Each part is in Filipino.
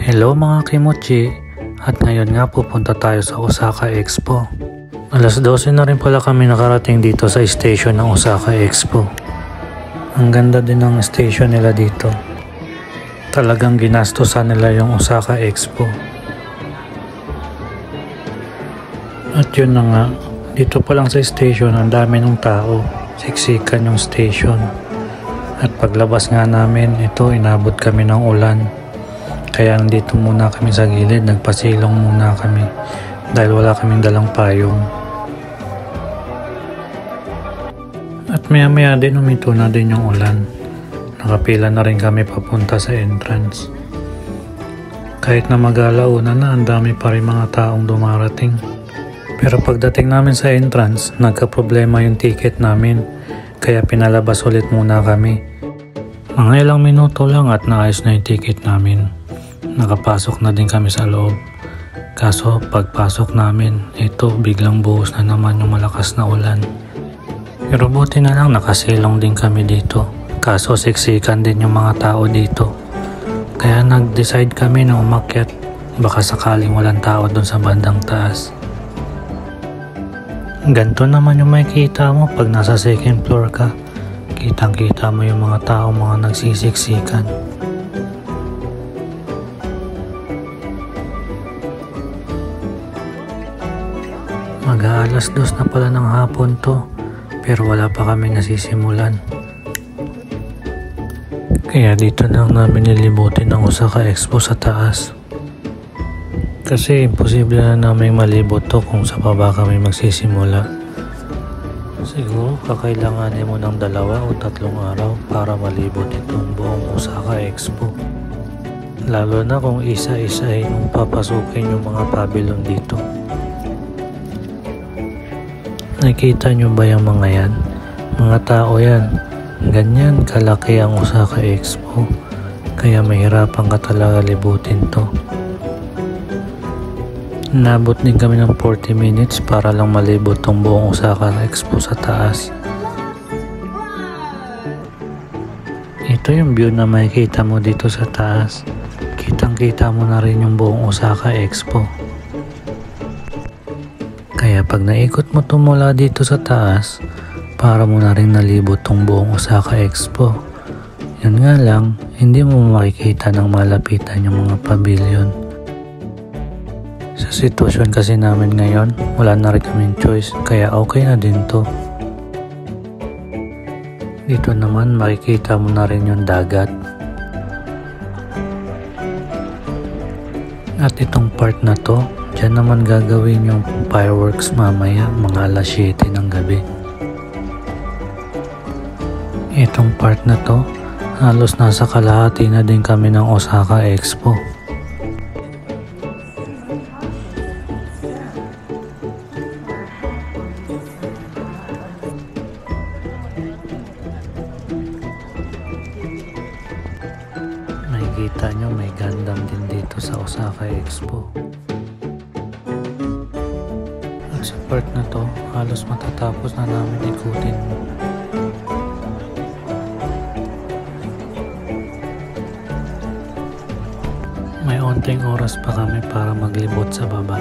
Hello mga kimochi, at ngayon nga pupunta tayo sa Osaka Expo. Alas 12 na rin pala kami nakarating dito sa station ng Osaka Expo. Ang ganda din ng station nila dito. Talagang ginastosan nila yung Osaka Expo. At yun na nga, dito pa lang sa station ang dami ng tao. Siksikan yung station. At paglabas nga namin, ito inabot kami ng ulan. Kaya nandito muna kami sa gilid, nagpasilong muna kami dahil wala kaming dalang payong. At maya din umito na din yung ulan. Nakapila na rin kami papunta sa entrance. Kahit na mag-alauna na, ang dami pa rin mga taong dumarating. Pero pagdating namin sa entrance, nagka-problema yung ticket namin. Kaya pinalabas ulit muna kami. Mga ilang minuto lang at naayos na yung ticket namin. Nakapasok na din kami sa loob. Kaso pagpasok namin, ito biglang buhos na naman yung malakas na ulan. Pero buti na lang nakasilong din kami dito. Kaso siksikan din yung mga tao dito. Kaya nag-decide kami na umakyat. Baka sakaling walang tao doon sa bandang taas. Ganito naman yung makikita mo pag nasa second floor ka. Kitang-kita mo yung mga tao, mga nagsisiksikan. Mag-aalas 2 na pala ng hapon to, pero wala pa kami nasisimulan. Kaya dito na namin nilibutin ang Osaka Expo sa taas. Kasi imposible na namin malibot to kung sa baba kami magsisimula. Siguro kakailanganin mo ng 2 o 3 araw para malibot itong buong Osaka Expo. Lalo na kung isa-isahin mong papasukin yung mga pavilion dito. Nakita nyo ba yung mga yan? Mga tao yan. Ganyan kalaki ang Osaka Expo. Kaya mahirapan ka talaga libutin to. Nabot din kami ng 40 minutes para lang malibot tong buong Osaka Expo sa taas. Ito yung view na makikita mo dito sa taas. Kitang-kita mo na rin yung buong Osaka Expo. Kaya pag naikot mo ito mula dito sa taas, para mo na rin nalibot tong buong Osaka Expo. Yun nga lang, hindi mo makikita ng malapitan yung mga pavilion. Sa sitwasyon kasi namin ngayon, wala na rin kaming choice, kaya okay na din to. Dito naman makikita mo na rin yung dagat. At itong part na to, dyan naman gagawin yung fireworks mamaya mga alas 7 ng gabi. Itong part na to, halos nasa kalahati na din kami ng Osaka Expo. Makikita nyo may Gundam din dito sa Osaka Expo. At sa part na to, halos matatapos na namin ikutin. May onting oras pa kami para maglibot sa baba.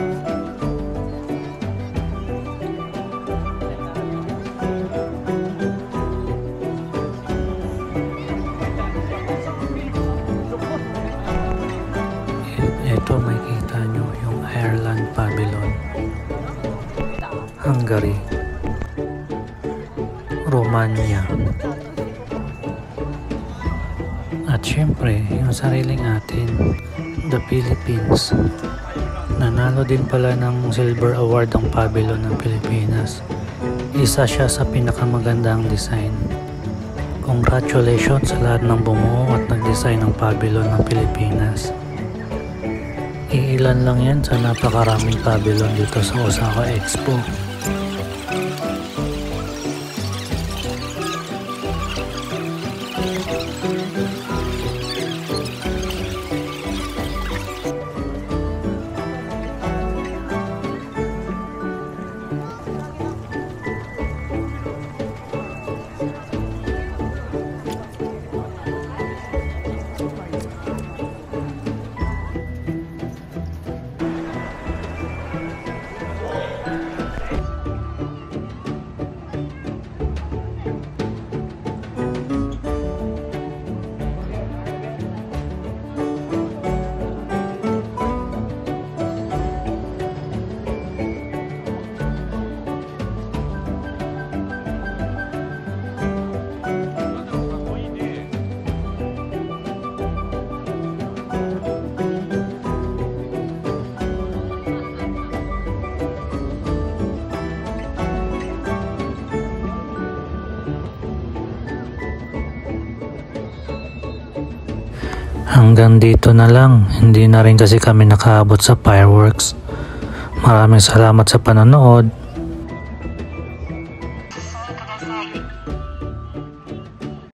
Ito makikita nyo yung Ireland Pavilion, Hungary, Romania, at syempre yung sariling atin, the Philippines. Nanalo din pala ng Silver Award ang pavilion ng Pilipinas. Isa siya sa pinakamagandang design. Congratulations sa lahat ng bumuo at nag-design ng pavilion ng Pilipinas. Iilan lang yan sa napakaraming pavilion dito sa Osaka Expo. Hanggang dito na lang, hindi na rin kasi kami nakaabot sa fireworks. Maraming salamat sa panonood.